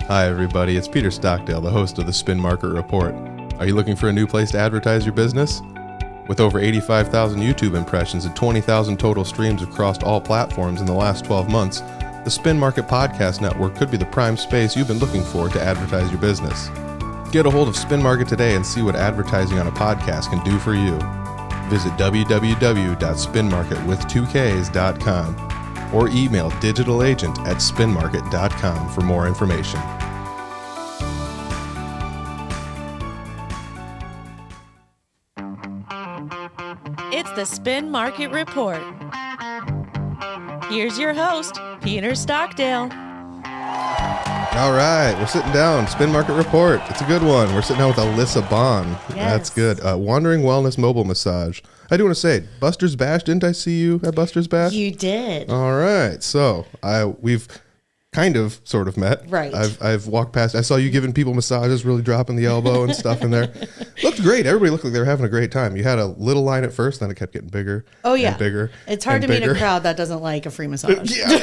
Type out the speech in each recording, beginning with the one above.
Hi everybody, it's Peter Stockdale, the host of the Spin Market Report. Are you looking for a new place to advertise your business? With over 85,000 YouTube impressions and 20,000 total streams across all platforms in the last 12 months, the Spin Market Podcast Network could be the prime space you've been looking for to advertise your business. Get a hold of Spin Market today and see what advertising on a podcast can do for you. Visit www.spinmarketwith2ks.com or email digitalagent@spinmarket.com for more information. It's the Spin Market Report. Here's your host, Peter Stockdale. All right, we're sitting down. Spin Market Report. It's a good one. We're sitting down with Elisa Bohn. Yes. That's good. Wandering Wellness Mobile Massage. I do want to say, Buster's Bash. Didn't I see you at Buster's Bash? You did. All right. So we've kind of sort of met. Right. I've walked past. I saw you giving people massages, really dropping the elbow and stuff in there. Looked great. Everybody looked like they were having a great time. You had a little line at first, then it kept getting bigger. Oh, yeah. And bigger. It's hard to meet a crowd that doesn't like a free massage. Yeah.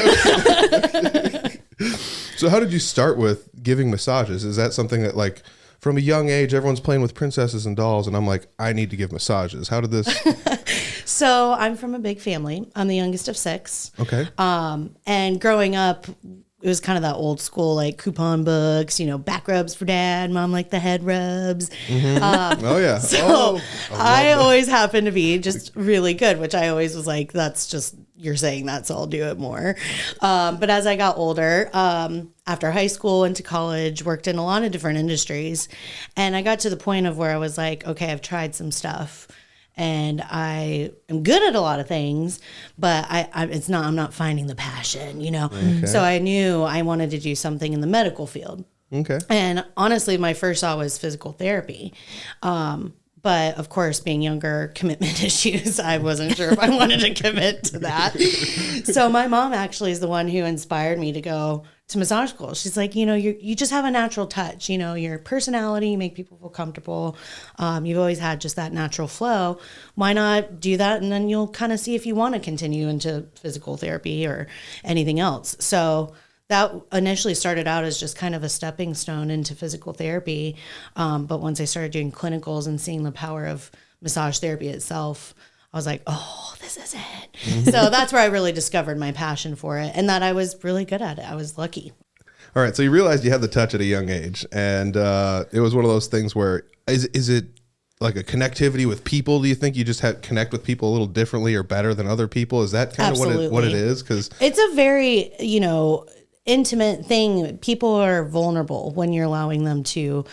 So how did you start with giving massages? Is that something that, like, from a young age, everyone's playing with princesses and dolls, and I'm like, I need to give massages. How did this? So I'm from a big family. I'm the youngest of 6. Okay. And growing up, it was kind of that old school, like coupon books, back rubs for dad, mom like the head rubs. Mm-hmm. Oh, yeah. So I always happened to be just really good, which I always was like, that's just, you're saying that, so I'll do it more. But as I got older, after high school, into college, worked in a lot of different industries. And I got to the point of where I was like, okay, I've tried some stuff. And I am good at a lot of things, but I'm not finding the passion, Okay. So I knew I wanted to do something in the medical field. Okay. And honestly, my first thought was physical therapy. But of course, being younger, commitment issues, I wasn't sure if I wanted to commit to that. So my mom actually is the one who inspired me to go to massage school. She's like, you just have a natural touch, your personality, you make people feel comfortable. You've always had just that natural flow. Why not do that? And then you'll kind of see if you want to continue into physical therapy or anything else. So that initially started out as just kind of a stepping stone into physical therapy. But once I started doing clinicals and seeing the power of massage therapy itself, I was like, oh, this is it. Mm-hmm. So that's where I really discovered my passion for it and that I was really good at it. I was lucky. All right. So you realized you had the touch at a young age, and it was one of those things where is it like a connectivity with people? Do you think you just connect with people a little differently or better than other people? Is that kind Absolutely. of what it is? Because it's a very, intimate thing. People are vulnerable when you're allowing them to,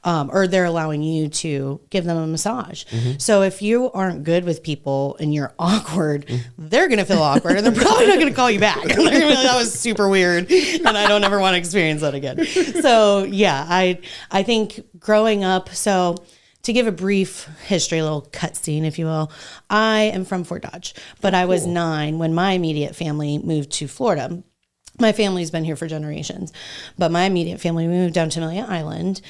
or they're allowing you to give them a massage. Mm-hmm. So if you aren't good with people and you're awkward, they're going to feel awkward and they're probably not going to call you back. They're going to be like, that was super weird and I don't ever want to experience that again. So yeah, I think growing up, so to give a brief history, a little cutscene, if you will, I am from Fort Dodge, but I was 9 when my immediate family moved to Florida. My family's been here for generations, but my immediate family moved down to Amelia Island.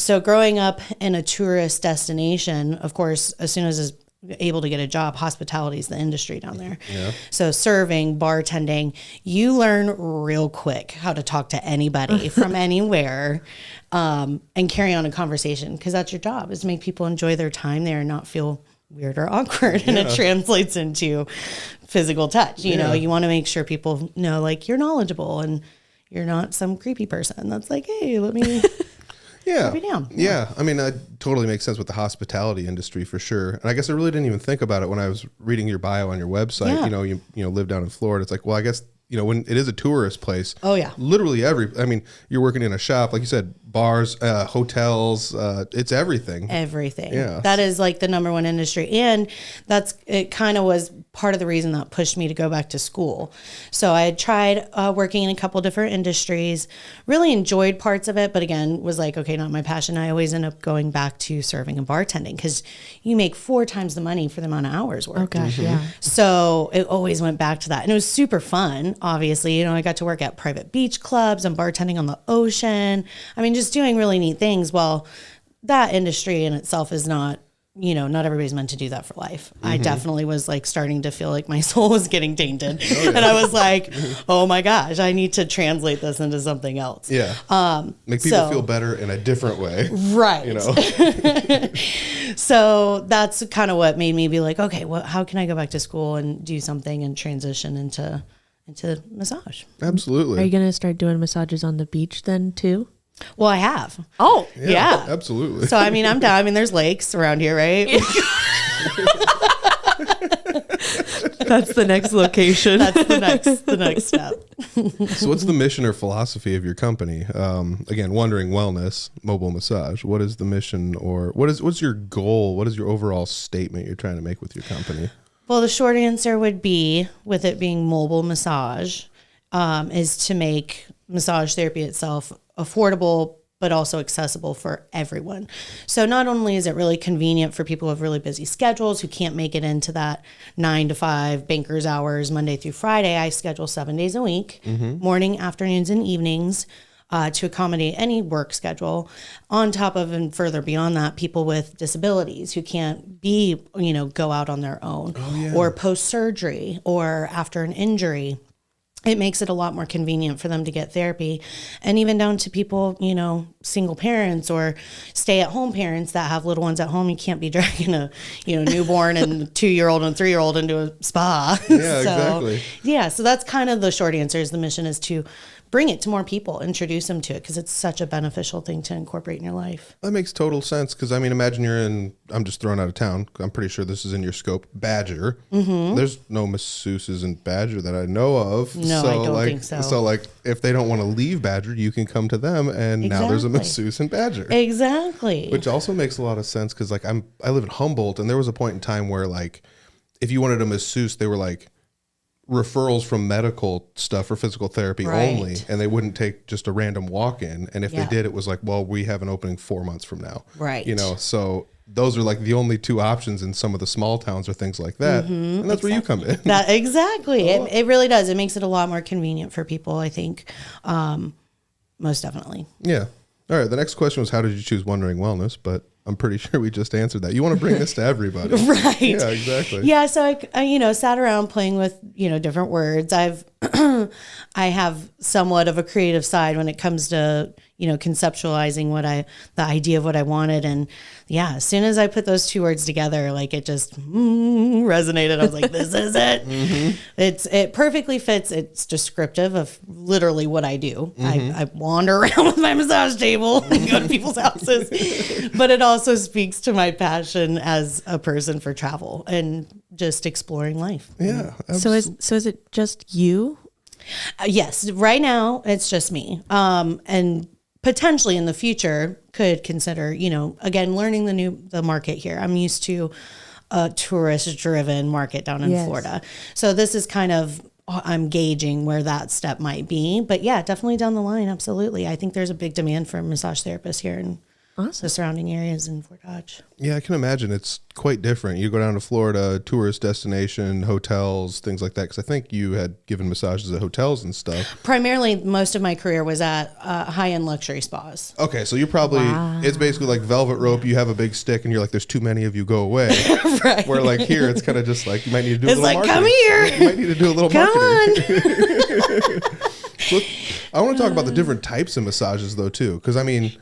So growing up in a tourist destination, of course, as soon as I was able to get a job, hospitality is the industry down there. Yeah. So serving, bartending, you learn real quick how to talk to anybody from anywhere and carry on a conversation because that's your job, is to make people enjoy their time there and not feel weird or awkward. And it translates into physical touch. You know, you want to make sure people know, like, you're knowledgeable and you're not some creepy person that's like, hey, let me put me down. Yeah. I mean, that totally makes sense with the hospitality industry for sure. And I guess I really didn't even think about it when I was reading your bio on your website. Yeah. You live down in Florida. It's like, well, I guess, when it is a tourist place. Oh, yeah. Literally you're working in a shop, like you said, bars, hotels, it's everything. Everything. Yeah. That is like the number one industry. And it kind of was part of the reason that pushed me to go back to school. So I had tried working in a couple different industries, really enjoyed parts of it, but again, was like, okay, not my passion. I always end up going back to serving and bartending because you make 4 times the money for the amount of hours worked. Oh gosh, yeah. So it always went back to that. And it was super fun, obviously. I got to work at private beach clubs and bartending on the ocean. I mean, just doing really neat things. Well, that industry in itself is not not everybody's meant to do that for life. I definitely was like starting to feel like my soul was getting tainted. And I was like, oh my gosh, I need to translate this into something else. Yeah. Make people feel better in a different way. Right. So that's kind of what made me be like, okay, well, how can I go back to school and do something and transition into massage? Absolutely. Are you going to start doing massages on the beach then too? Well, I have. Oh, yeah. Absolutely. So, I mean, I'm down. I mean, there's lakes around here, right? That's the next location. That's the next step. So what's the mission or philosophy of your company? Again, Wondering Wellness, mobile massage. What is the mission, or what's your goal? What is your overall statement you're trying to make with your company? Well, the short answer would be, with it being mobile massage, is to make massage therapy itself affordable, but also accessible for everyone. So not only is it really convenient for people who have really busy schedules who can't make it into that 9 to 5 banker's hours, Monday through Friday. I schedule 7 days a week, morning, afternoons, and evenings, to accommodate any work schedule. On top of and further beyond that, people with disabilities who can't go out on their own, or post-surgery or after an injury. It makes it a lot more convenient for them to get therapy. And even down to people, single parents or stay-at-home parents that have little ones at home. You can't be dragging a, newborn and 2-year-old and 3-year-old into a spa. Yeah, exactly. Yeah, so that's kind of the short answer. Is the mission is to bring it to more people, introduce them to it, because it's such a beneficial thing to incorporate in your life. That makes total sense, because I mean, imagine you're in, I'm just throwing out of town, I'm pretty sure this is in your scope, Badger. There's no masseuses in Badger that I know of. No, I don't think so. So like, if they don't want to leave Badger, you can come to them, and now there's a masseuse in Badger. Exactly. Which also makes a lot of sense, because like I live in Humboldt, and there was a point in time where like, if you wanted a masseuse, they were like, referrals from medical stuff for physical therapy only, and they wouldn't take just a random walk-in. And if they did, it was like, well, we have an opening 4 months from now. Right. So those are like the only two options in some of the small towns or things like that. And that's where you come in. Exactly. It really does. It makes it a lot more convenient for people, I think. Most definitely. Yeah. All right. The next question was, how did you choose Wondering Wellness? But I'm pretty sure we just answered that. You want to bring this to everybody. Right. Yeah, exactly. Yeah. So I sat around playing with, different words. I have somewhat of a creative side when it comes to, conceptualizing the idea of what I wanted. And yeah, as soon as I put those two words together, like it just resonated. I was like, this is it. It perfectly fits. It's descriptive of literally what I do. I wander around with my massage table and go to people's houses, but it also speaks to my passion as a person for travel and just exploring life. Yeah. So is it just you? Yes. Right now it's just me. And potentially in the future could consider, again, learning the market here. I'm used to a tourist driven market down in Florida. So this is kind of, I'm gauging where that step might be, but yeah, definitely down the line. Absolutely. I think there's a big demand for massage therapists here in the surrounding areas in Fort Dodge. Yeah, I can imagine it's quite different. You go down to Florida, tourist destination, hotels, things like that. Because I think you had given massages at hotels and stuff. Primarily, most of my career was at high-end luxury spas. Okay, so you're probably, it's basically like velvet rope. You have a big stick and you're like, there's too many of you, go away. Right. Where like here, it's kind of just like, you might need to do a little marketing. Come here. You might need to do a little Come marketing. So, I want to talk about the different types of massages though too. Because I mean,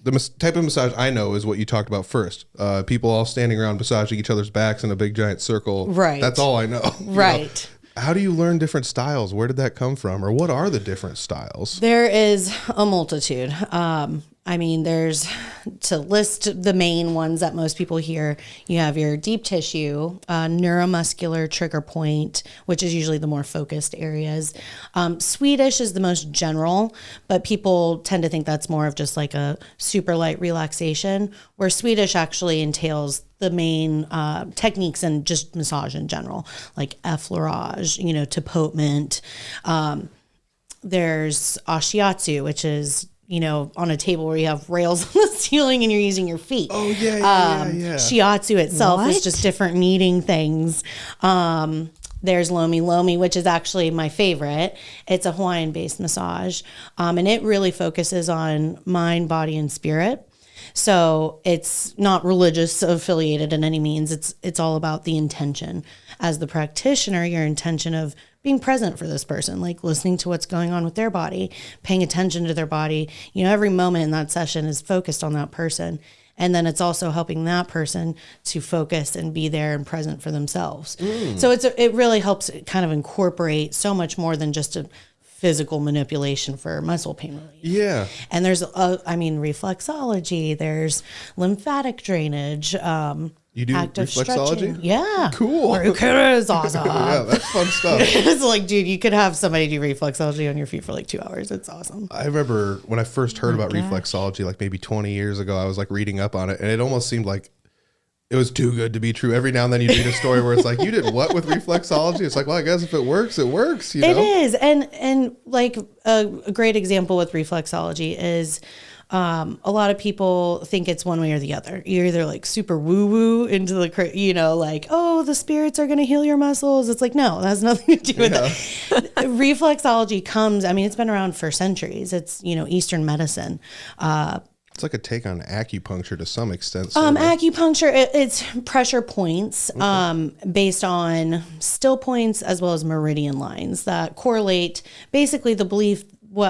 the type of massage I know is what you talked about first. People all standing around massaging each other's backs in a big giant circle. Right. That's all I know. Right. How do you learn different styles? Where did that come from? Or what are the different styles? There is a multitude. There's, to list the main ones that most people hear, you have your deep tissue, neuromuscular trigger point, which is usually the more focused areas. Swedish is the most general, but people tend to think that's more of just like a super light relaxation, where Swedish actually entails the main techniques and just massage in general, like effleurage, tapotement. There's ashiatsu, which is, on a table where you have rails on the ceiling and you're using your feet. Oh, yeah. Shiatsu itself is just different kneading things. There's Lomi Lomi, which is actually my favorite. It's a Hawaiian-based massage, and it really focuses on mind, body, and spirit. So it's not religious affiliated in any means. It's all about the intention. As the practitioner, your intention of being present for this person, like listening to what's going on with their body, paying attention to their body. Every moment in that session is focused on that person. And then it's also helping that person to focus and be there and present for themselves. So it really helps kind of incorporate so much more than just a physical manipulation for muscle pain relief. Yeah. And there's, reflexology, there's lymphatic drainage, You do active reflexology? stretching. Yeah. Cool. It is awesome. Yeah, that's fun stuff. It's like, dude, you could have somebody do reflexology on your feet for like 2 hours. It's awesome. I remember when I first heard about reflexology, like maybe 20 years ago, I was like reading up on it, and it almost seemed like it was too good to be true. Every now and then you read a story where it's like, you did what with reflexology? It's like, well, I guess if it works, it works. It is. And like a great example with reflexology is a lot of people think it's one way or the other. You're either like super woo woo into the, like, oh, the spirits are going to heal your muscles. It's like, no, that has nothing to do with it. Reflexology comes, it's been around for centuries. It's, Eastern medicine. It's like a take on acupuncture to some extent. Acupuncture, it's pressure points based on still points as well as meridian lines that correlate. Basically, the belief,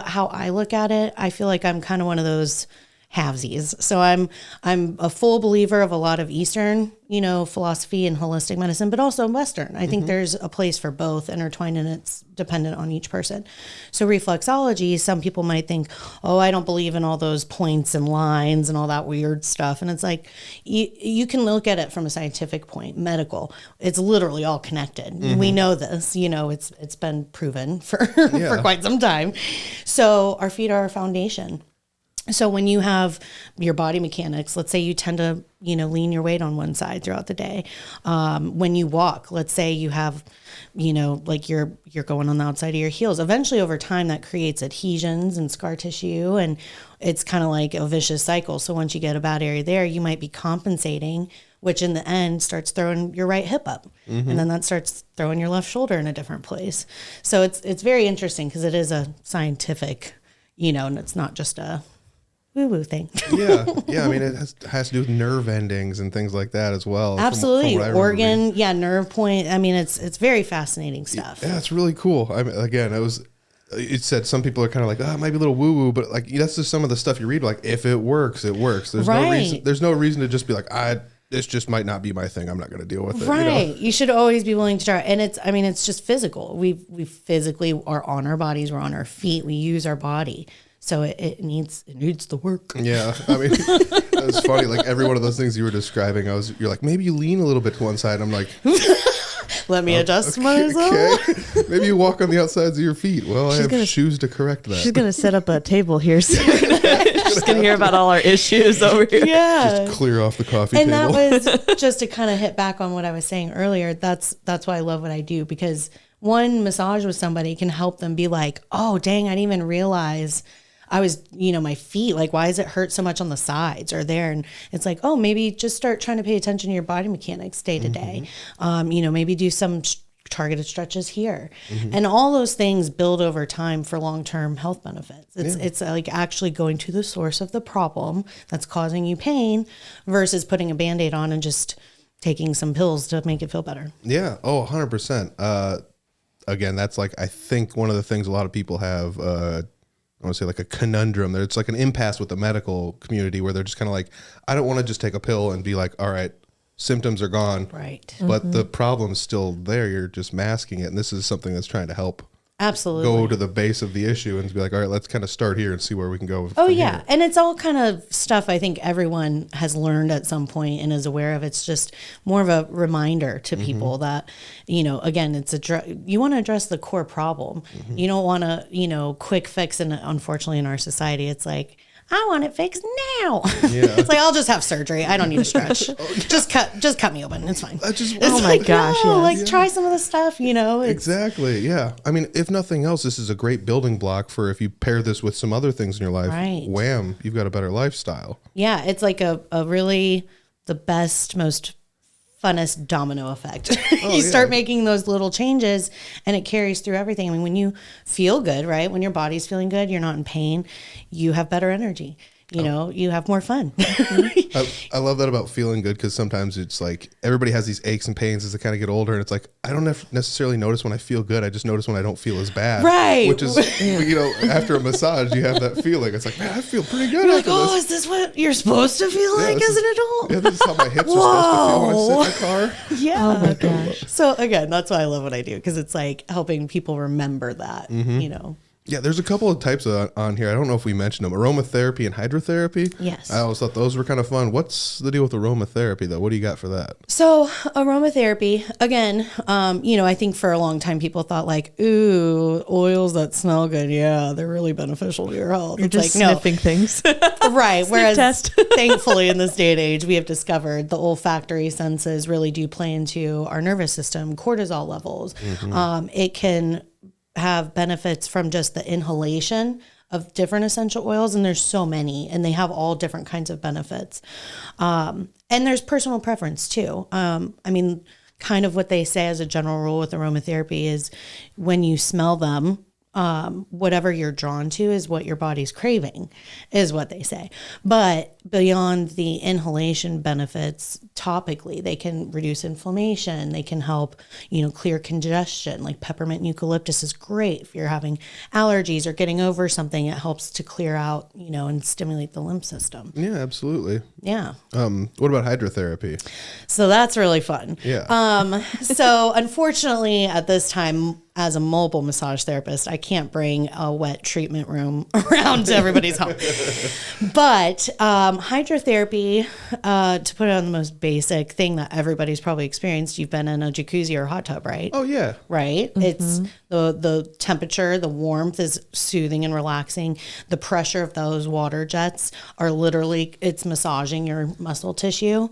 how I look at it, I feel like I'm kind of one of those halvesies. So I'm a full believer of a lot of Eastern, philosophy and holistic medicine, but also Western. I think there's a place for both intertwined, and it's dependent on each person. So reflexology, some people might think, oh, I don't believe in all those points and lines and all that weird stuff. And it's like, you can look at it from a scientific point, medical. It's literally all connected. We know this, it's been proven for quite some time. So our feet are our foundation. So when you have your body mechanics, let's say you tend to, lean your weight on one side throughout the day. When you walk, let's say you have, like you're going on the outside of your heels. Eventually over time that creates adhesions and scar tissue, and it's kind of like a vicious cycle. So once you get a bad area there, you might be compensating, which in the end starts throwing your right hip up. And then that starts throwing your left shoulder in a different place. So it's very interesting because it is a scientific, and it's not just a woo-woo thing. Yeah. It has to do with nerve endings and things like that as well. Absolutely. From organ, nerve point. It's very fascinating stuff. Yeah, it's really cool. It said some people are kind of like, oh, it might be a little woo-woo, but like that's just some of the stuff you read. Like, if it works, it works. There's no reason to just be like, this just might not be my thing. I'm not going to deal with it. Right. You should always be willing to try. And it's just physical. We physically are on our bodies. We're on our feet. We use our body. So it needs the work. Yeah, it's funny. Like every one of those things you were describing, you're like, maybe you lean a little bit to one side. I'm like, let me adjust myself. Okay. Maybe you walk on the outsides of your feet. Well, I have shoes to correct that. She's gonna set up a table here soon. She's gonna hear about all our issues over here. Yeah, just clear off the coffee table. And that was just to kind of hit back on what I was saying earlier. That's why I love what I do, because one massage with somebody can help them be like, oh, dang, I didn't even realize I was, my feet, like, why does it hurt so much on the sides or there? And it's like, oh, maybe just start trying to pay attention to your body mechanics day to day. Maybe do some targeted stretches here. And all those things build over time for long-term health benefits. It's like actually going to the source of the problem that's causing you pain versus putting a Band-Aid on and just taking some pills to make it feel better. Yeah. Oh, 100%. Again, that's like, I think one of the things a lot of people have, I want to say like a conundrum there. It's like an impasse with the medical community where they're just kind of like, I don't want to just take a pill and be like, all right, symptoms are gone. Right. But the problem's still there. You're just masking it. And this is something that's trying to help absolutely go to the base of the issue and be like, all right, let's kind of start here and see where we can go. Oh, yeah. Here. And it's all kind of stuff I think everyone has learned at some point and is aware of. It's just more of a reminder to people that, again, you want to address the core problem. You don't want to, quick fix. And unfortunately in our society, it's like, I want it fixed now. Yeah. It's like, I'll just have surgery. I don't need to stretch. Just cut me open. It's fine. Oh my gosh. No, try some of the stuff, Exactly. Yeah. If nothing else, this is a great building block for if you pair this with some other things in your life, right. Wham, you've got a better lifestyle. Yeah. It's like a really the best, most funnest domino effect. You start making those little changes and it carries through everything. When you feel good, right? When your body's feeling good, you're not in pain, you have better energy. you know, you have more fun. I love that about feeling good, because sometimes it's like everybody has these aches and pains as they kind of get older, and it's like I don't necessarily notice when I feel good. I just notice when I don't feel as bad. Right. Which is, you know, after a massage, you have that feeling. It's like, man, I feel pretty good. You're after like, oh, this. is this what you're supposed to feel like as an adult? Yeah, this is how my hips are supposed to feel when I sit in the car. Yeah. Oh my gosh. So again, that's why I love what I do, because it's like helping people remember that, you know. Yeah, there's a couple of types on here. I don't know if we mentioned them. Aromatherapy and hydrotherapy. Yes. I always thought those were kind of fun. What's the deal with aromatherapy, though? What do you got for that? So aromatherapy, again, you know, I think for a long time people thought like, ooh, oils that smell good. Yeah, they're really beneficial to your health. You're just sniffing things. Right. Whereas test. thankfully in this day and age, we have discovered the olfactory senses really do play into our nervous system, cortisol levels. It can have benefits from just the inhalation of different essential oils, and there's so many, and they have all different kinds of benefits. And there's personal preference too. I mean, kind of what they say as a general rule with aromatherapy is when you smell them, whatever you're drawn to is what your body's craving, is what they say. But beyond the inhalation benefits, topically, they can reduce inflammation. They can help, you know, clear congestion. Like peppermint and eucalyptus is great if you're having allergies or getting over something. It helps to clear out, you know, and stimulate the lymph system. Yeah, absolutely. Yeah. What about hydrotherapy? So that's really fun. Yeah. So unfortunately, at this time, as a mobile massage therapist, I can't bring a wet treatment room around to everybody's home. But hydrotherapy, to put it on the most basic thing that everybody's probably experienced, you've been in a jacuzzi or a hot tub, right? Oh, yeah. Right? It's the temperature, the warmth is soothing and relaxing. The pressure of those water jets are literally, it's massaging your muscle tissue.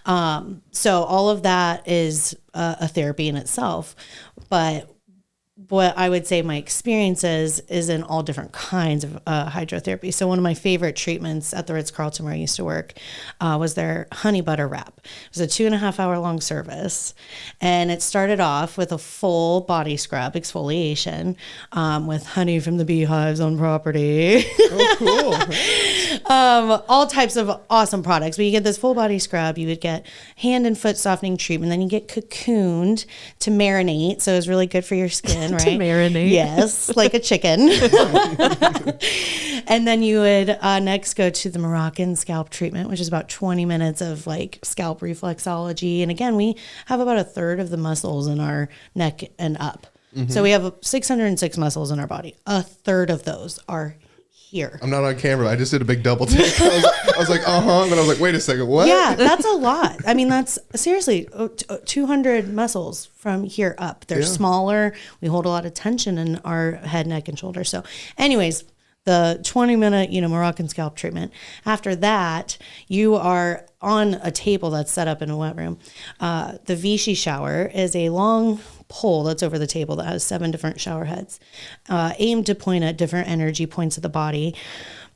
So all of that is a therapy in itself. But what I would say my experience is in all different kinds of hydrotherapy. So one of my favorite treatments at the Ritz-Carlton where I used to work was their honey butter wrap. It was a 2.5 hour long service. And it started off with a full body scrub exfoliation with honey from the beehives on property. Oh, cool. All types of awesome products. But you get this full body scrub. You would get hand and foot softening treatment. Then you get cocooned to marinate. So it's really good for your skin, right? To marinate. Yes, like a chicken. And then you would next go to the Moroccan scalp treatment, which is about 20 minutes of like scalp reflexology. And again, we have about a third of the muscles in our neck and up. So we have 606 muscles in our body. A third of those are here. I'm not on camera. I just did a big double take. I was like, and then I was like, wait a second, what? Yeah, that's a lot. I mean, that's seriously 200 muscles from here up. They're smaller. We hold a lot of tension in our head, neck, and shoulder. So anyways, the 20-minute, Moroccan scalp treatment. After that, you are on a table that's set up in a wet room. The Vichy shower is a long pole that's over the table that has 7 different shower heads, aimed to point at different energy points of the body.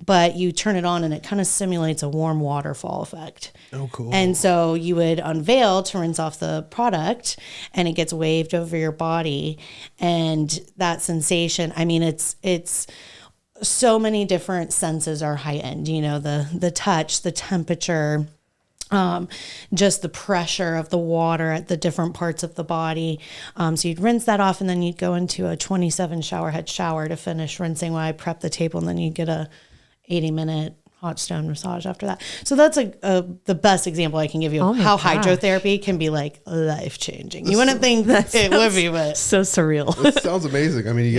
But you turn it on and it kind of simulates a warm waterfall effect. Oh, cool. And so you would unveil to rinse off the product and it gets waved over your body. And that sensation, I mean, it's so many different senses are heightened, the touch, the temperature, just the pressure of the water at the different parts of the body. So you'd rinse that off and then you'd go into a 27 shower head shower to finish rinsing while I prep the table, and then you'd get a 80-minute hot stone massage after that. So that's the best example I can give you of how hydrotherapy can be like life-changing. You wouldn't think that it would be, but so surreal. It sounds amazing. I mean,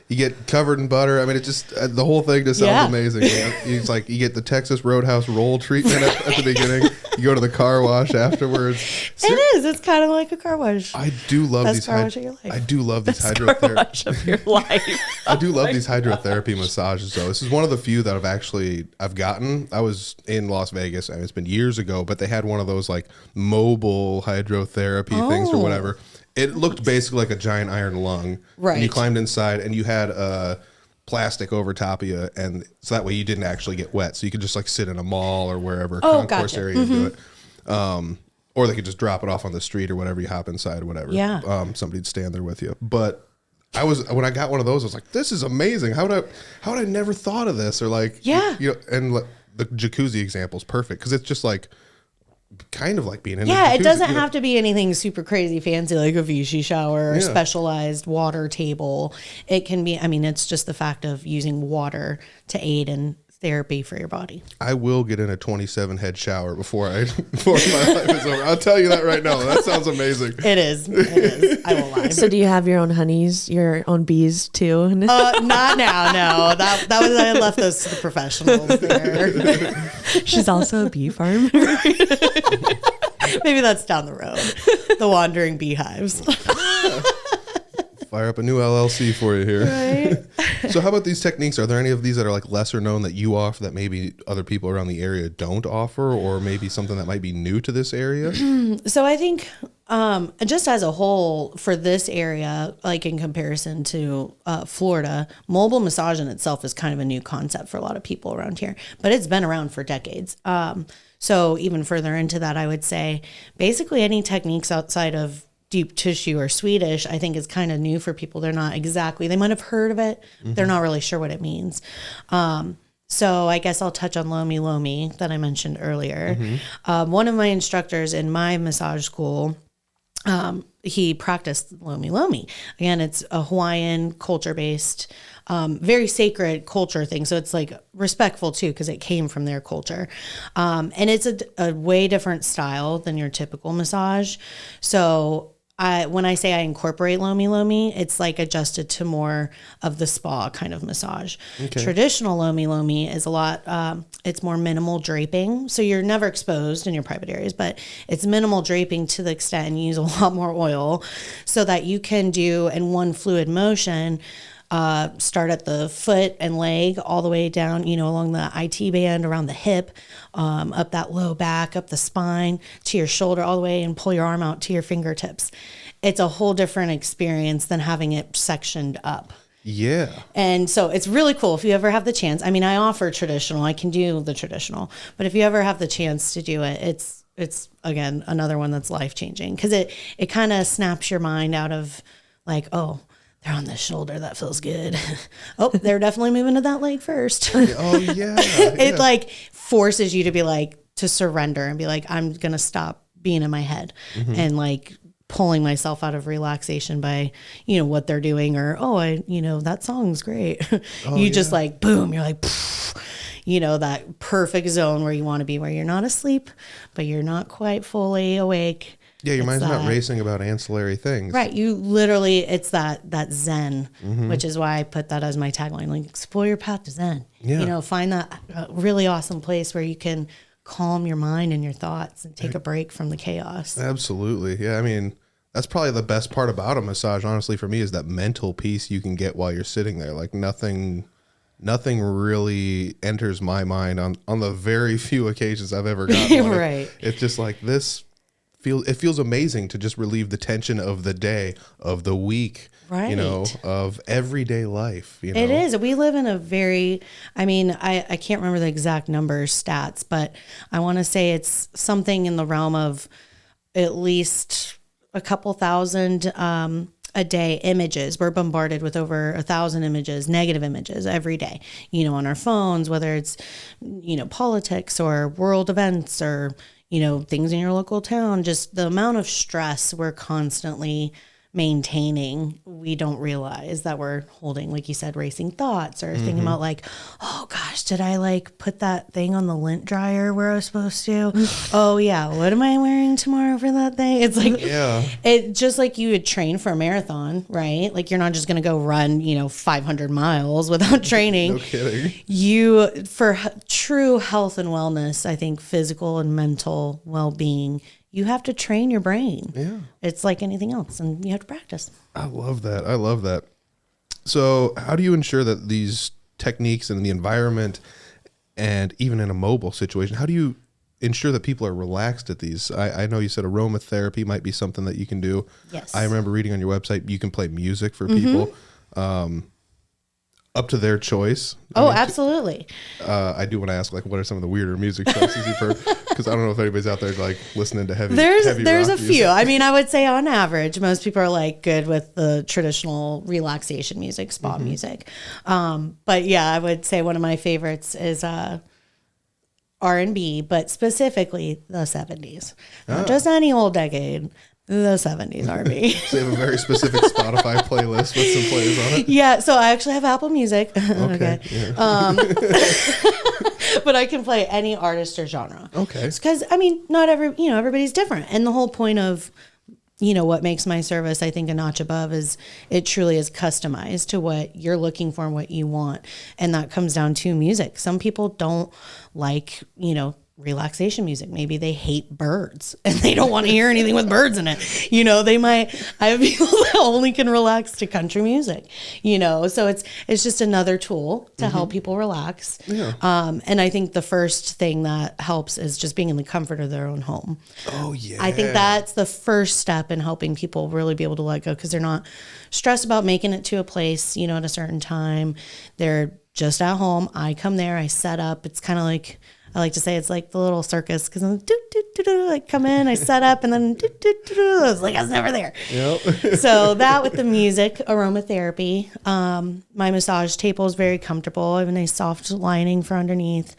you get covered in butter. I mean, it just, the whole thing just sounds amazing. It's like you get the Texas Roadhouse roll treatment at the beginning. You go to the car wash afterwards. It is. It's kind of like a car wash. I do love these car wash of your life. I do love these hydrotherapy of your life. I do love these hydrotherapy massages though. This is one of the few that I've gotten. I was in Las Vegas, and it's been years ago, but they had one of those like mobile hydrotherapy things or whatever. It looked basically like a giant iron lung. Right. And you climbed inside and you had plastic over top of you, and so that way you didn't actually get wet. So you could just like sit in a mall or wherever concourse area and do it. Or they could just drop it off on the street or whatever, you hop inside or whatever. Yeah. Somebody'd stand there with you. But when I got one of those, I was like, this is amazing. How would I never thought of this? Or like, and the jacuzzi example is perfect because it's just like kind of like being in a Yeah, jacuzzi, it doesn't have to be anything super crazy fancy like a Vichy shower or specialized water table. It can be, I mean, it's just the fact of using water to aid in therapy for your body. I will get in a 27 head shower before my life is over. I'll tell you that right now. That sounds amazing. It is. I won't lie. So do you have your own honeys, your own bees too? Not now, no. That was, I left those to the professionals there. She's also a bee farm. Maybe that's down the road. The wandering beehives. Fire up a new LLC for you here. Right. So how about these techniques? Are there any of these that are like lesser known that you offer that maybe other people around the area don't offer, or maybe something that might be new to this area? So I think just as a whole for this area, like in comparison to Florida, mobile massage in itself is kind of a new concept for a lot of people around here, but it's been around for decades. So even further into that, I would say basically any techniques outside of deep tissue or Swedish, I think is kind of new for people. They're not exactly, they might have heard of it. They're not really sure what it means. So I guess I'll touch on Lomi Lomi that I mentioned earlier. One of my instructors in my massage school, he practiced Lomi Lomi. Again, it's a Hawaiian culture-based, very sacred culture thing. So it's like respectful too, because it came from their culture. And it's a way different style than your typical massage. So when I say I incorporate Lomi Lomi, it's like adjusted to more of the spa kind of massage. Okay. Traditional Lomi Lomi is a lot, it's more minimal draping. So you're never exposed in your private areas, but it's minimal draping to the extent and you use a lot more oil so that you can do in one fluid motion, start at the foot and leg all the way down, along the IT band, around the hip, up that low back, up the spine to your shoulder all the way and pull your arm out to your fingertips. It's a whole different experience than having it sectioned up. Yeah. And so it's really cool if you ever have the chance. I mean, I offer traditional, I can do the traditional, but if you ever have the chance to do it, it's again, another one that's life-changing because it kind of snaps your mind out of like, oh, they're on the shoulder. That feels good. Oh, they're definitely moving to that leg first. Oh, yeah. It like forces you to be like, to surrender and be like, I'm going to stop being in my head and like pulling myself out of relaxation by, what they're doing or, that song's great. Just like, boom, you're like, that perfect zone where you want to be, where you're not asleep, but you're not quite fully awake. Yeah, your mind's not racing about ancillary things. Right. You literally, it's that zen, which is why I put that as my tagline, like explore your path to zen. Yeah. Find that really awesome place where you can calm your mind and your thoughts and take a break from the chaos. Absolutely. Yeah. I mean, that's probably the best part about a massage, honestly, for me, is that mental peace you can get while you're sitting there. Like nothing really enters my mind on the very few occasions I've ever gotten. Right. It's just like this. It feels amazing to just relieve the tension of the day, of the week, right. Of everyday life. It is. We live in a very, I can't remember the exact numbers, stats, but I want to say it's something in the realm of at least a couple thousand a day images. We're bombarded with over 1,000 images, negative images every day, on our phones, whether it's, politics or world events or things in your local town, just the amount of stress we're constantly maintaining, we don't realize that we're holding, like you said, racing thoughts or thinking about like, oh gosh, did I like put that thing on the lint dryer where I was supposed to? Oh yeah, what am I wearing tomorrow for that thing? It's like, it just like you would train for a marathon, right? Like you're not just going to go run, 500 miles without training. No kidding. For true health and wellness, I think physical and mental well-being, you have to train your brain. Yeah. It's like anything else, and you have to practice. I love that. So how do you ensure that these techniques and the environment and even in a mobile situation, how do you ensure that people are relaxed at these? I know you said aromatherapy might be something that you can do. Yes. I remember reading on your website, you can play music for people. Up to their choice. Absolutely. I do want to ask, like, what are some of the weirder music choices you've heard? Because I don't know if anybody's out there like listening to heavy. There's rock a few. music. I would say on average, most people are like good with the traditional relaxation music, spa music. But yeah, I would say one of my favorites is R&B, but specifically the 70s. Not just any old decade, the 70s R&B. So you have a very specific Spotify playlist with some plays on it? Yeah, so I actually have Apple Music. Okay. Yeah. But I can play any artist or genre. Okay. Because, I mean, not everybody's different. And the whole point of, what makes my service, I think, a notch above is it truly is customized to what you're looking for and what you want. And that comes down to music. Some people don't like, relaxation music. Maybe they hate birds and they don't want to hear anything with birds in it. I have people that only can relax to country music, so it's just another tool to help people relax. Yeah. And I think the first thing that helps is just being in the comfort of their own home. Oh yeah. I think that's the first step in helping people really be able to let go, because they're not stressed about making it to a place, at a certain time. They're just at home. I come there, I set up. It's kind of like, I like to say it's like the little circus, because I'm like come in, I set up, and then I was like, I was never there. Yep. So that with the music, aromatherapy. My massage table is very comfortable. I have a nice soft lining for underneath.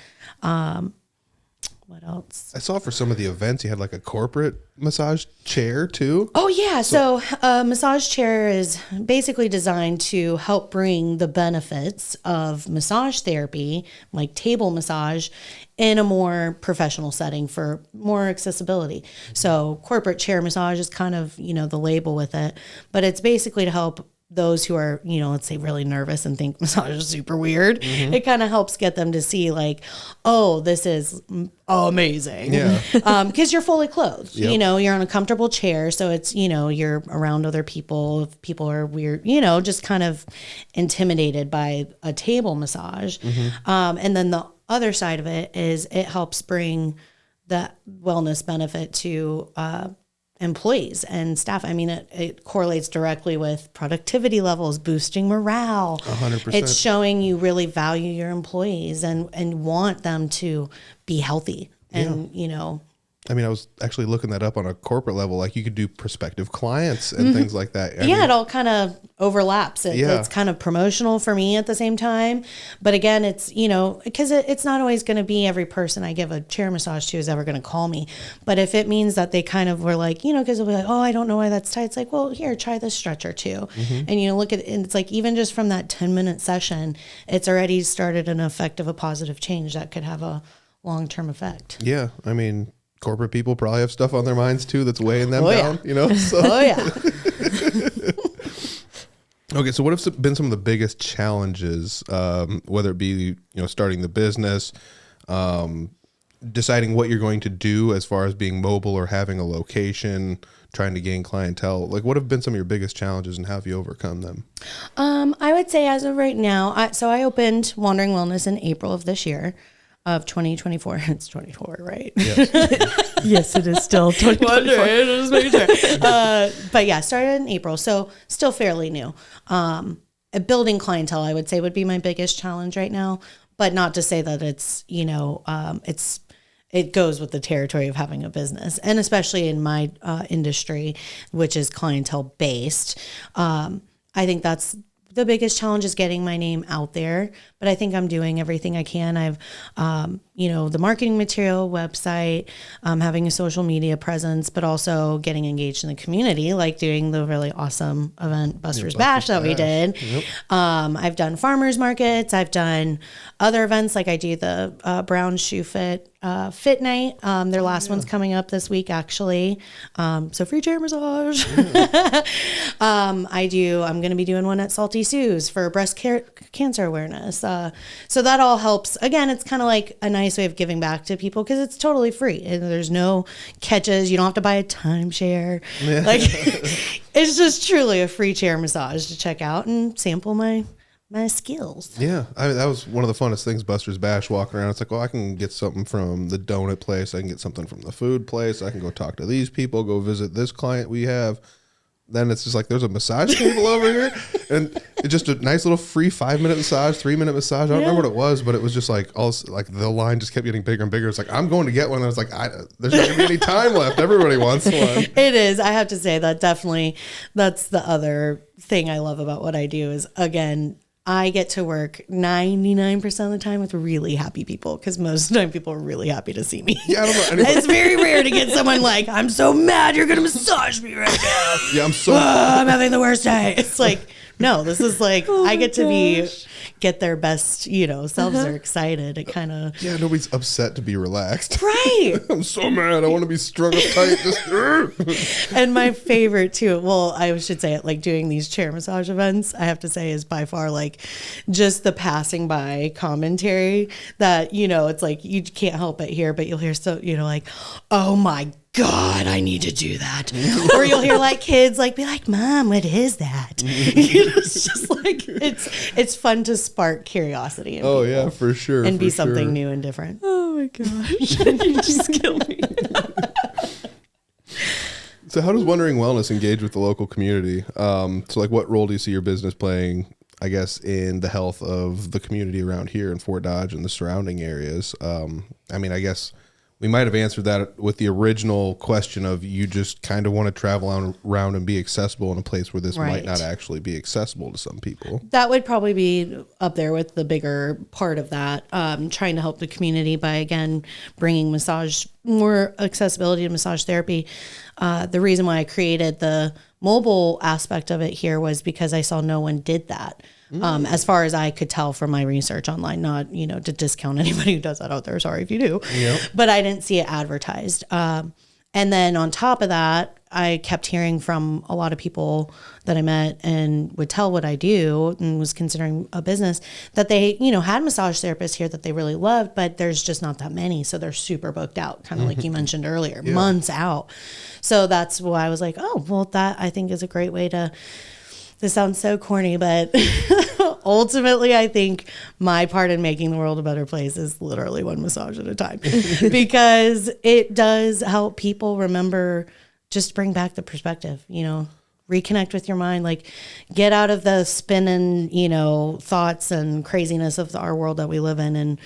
What else? I saw for some of the events you had like a corporate massage chair too. Oh yeah. So a massage chair is basically designed to help bring the benefits of massage therapy, like table massage, in a more professional setting for more accessibility. So corporate chair massage is kind of, the label with it, but it's basically to help those who are, let's say really nervous and think massage is super weird. It kind of helps get them to see like, oh, this is amazing. Yeah. Because you're fully clothed, Yep. You're on a comfortable chair. So it's, you're around other people. If people are weird, just kind of intimidated by a table massage. And then the other side of it is it helps bring that wellness benefit to, employees and staff. I mean, it correlates directly with productivity levels, boosting morale. 100%. It's showing you really value your employees and want them to be healthy. And, I mean, I was actually looking that up on a corporate level. Like you could do prospective clients and things like that. I mean, it all kind of overlaps. It's kind of promotional for me at the same time. But again, it's, because it's not always going to be every person I give a chair massage to is ever going to call me. But if it means that they kind of were like, because they'll be like, oh, I don't know why that's tight. It's like, well, here, try this stretcher too. And look at it, and it's like, even just from that 10-minute session, it's already started an effect of a positive change that could have a long-term effect. Yeah. I mean, corporate people probably have stuff on their minds too that's weighing them down, So. Oh yeah. Okay, so what have been some of the biggest challenges, whether it be starting the business, deciding what you're going to do as far as being mobile or having a location, trying to gain clientele? Like, what have been some of your biggest challenges, and how have you overcome them? I would say as of right now, I opened Wandering Wellness in April of this year. Of 2024. It's 24, right? Yes. Yes, it is still 2024. But yeah, started in April, so still fairly new. Building clientele, I would say, would be my biggest challenge right now. But not to say that it's, it goes with the territory of having a business, and especially in my industry, which is clientele based. I think that's the biggest challenge is getting my name out there, but I think I'm doing everything I can. I've, the marketing material, website, having a social media presence, but also getting engaged in the community, like doing the really awesome event Buster's Bash that we did. Yep. I've done farmers markets. I've done other events, like I do the Brown Shoe Fit Night. Their last one's coming up this week, actually. So free chair massage. I'm going to be doing one at Salty Sue's for breast cancer awareness. So that all helps. Again, it's kind of like a nice way of giving back to people because it's totally free and there's no catches. You don't have to buy a timeshare. Yeah. Like it's just truly a free chair massage to check out and sample my skills. Yeah, I mean, that was one of the funnest things, Buster's Bash, walking around. It's like, oh, I can get something from the donut place. I can get something from the food place. I can go talk to these people, go visit this client we have. Then it's just like, there's a massage table over here. And it's just a nice little free 5-minute massage, 3-minute massage. I don't remember what it was, but it was just like, the line just kept getting bigger and bigger. It's like, I'm going to get one. And I was like, there's not going to be any time left. Everybody wants one. It is. I have to say that definitely, that's the other thing I love about what I do is, again, I get to work 99% of the time with really happy people because most of the time people are really happy to see me. Yeah, I don't know. It's very rare to get someone like, I'm so mad you're going to massage me right now. Yeah, I'm having the worst day. It's like, no, this is like, I get to get their best, selves are excited. It kind of. Yeah, nobody's upset to be relaxed. Right. I'm so mad. I want to be strung up tight. And my favorite too, well, I should say it, like doing these chair massage events, I have to say is by far like just the passing by commentary that, it's like, you can't help it here, but you'll hear like, oh my God, I need to do that. Or you'll hear like kids like be like, Mom, what is that? It's just like, it's fun to spark curiosity. Oh yeah, for sure. And be something new and different. Oh my gosh. You just killed me. So how does Wondering Wellness engage with the local community? So like what role do you see your business playing, I guess, in the health of the community around here in Fort Dodge and the surrounding areas? I guess we might have answered that with the original question of you just kind of want to travel around and be accessible in a place where this might not actually be accessible to some people. That would probably be up there with the bigger part of that, trying to help the community by, again, bringing more accessibility to massage therapy. The reason why I created the mobile aspect of it here was because I saw no one did that. As far as I could tell from my research online, not, to discount anybody who does that out there. Sorry if you do, but I didn't see it advertised. And then on top of that, I kept hearing from a lot of people that I met and would tell what I do and was considering a business that they, had massage therapists here that they really loved, but there's just not that many. So they're super booked out, kind of like you mentioned earlier, months out. So that's why I was like, oh, well, that I think is a great way to. This sounds so corny, but ultimately I think my part in making the world a better place is literally one massage at a time because it does help people remember, just bring back the perspective, reconnect with your mind, like get out of the spinning, thoughts and craziness of our world that we live in and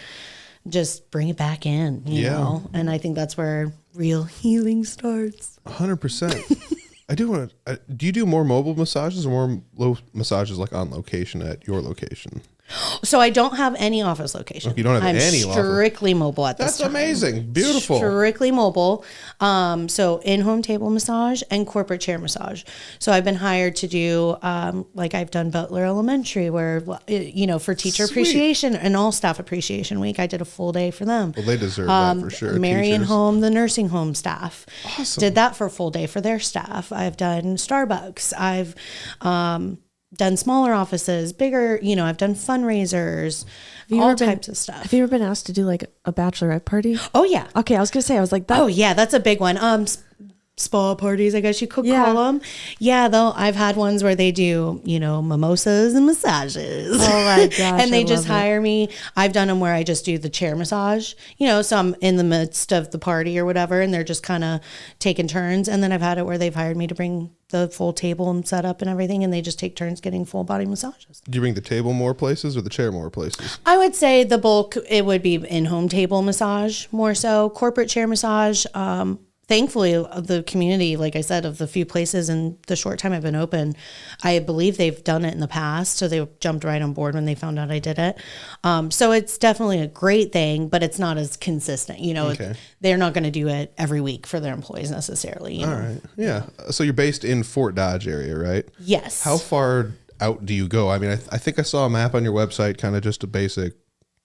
just bring it back in, you know? And I think that's where real healing starts. 100%. I do want to. Do you do more mobile massages or more massages like on location at your location? So I don't have any office location. You don't have any office. I'm strictly mobile at this time. That's amazing. Beautiful. Strictly mobile. So in-home table massage and corporate chair massage. So I've been hired to do, like I've done Butler Elementary where, for teacher appreciation and all staff appreciation week, I did a full day for them. Well, they deserve that for sure. Marion Home, the nursing home staff. Awesome. Did that for a full day for their staff. I've done Starbucks. I've, done smaller offices, bigger, I've done fundraisers, all types of stuff. Have you ever been asked to do like a bachelorette party? Oh yeah. Okay. I was going to say, I was like, oh yeah, that's a big one. Spa parties, I guess you could call them. Yeah, though I've had ones where they do, mimosas and massages. Oh my gosh. And they just hire me. I've done them where I just do the chair massage, so I'm in the midst of the party or whatever, and they're just kind of taking turns. And then I've had it where they've hired me to bring the full table and setup and everything, and they just take turns getting full body massages. Do you bring the table more places or the chair more places? I would say the bulk, it would be in-home table massage more so. Corporate chair massage, thankfully, the community, like I said, of the few places in the short time I've been open, I believe they've done it in the past. So they jumped right on board when they found out I did it. So it's definitely a great thing, but it's not as consistent. Okay. They're not going to do it every week for their employees necessarily. All right. Yeah. So you're based in Fort Dodge area, right? Yes. How far out do you go? I mean, I think I saw a map on your website, kind of just a basic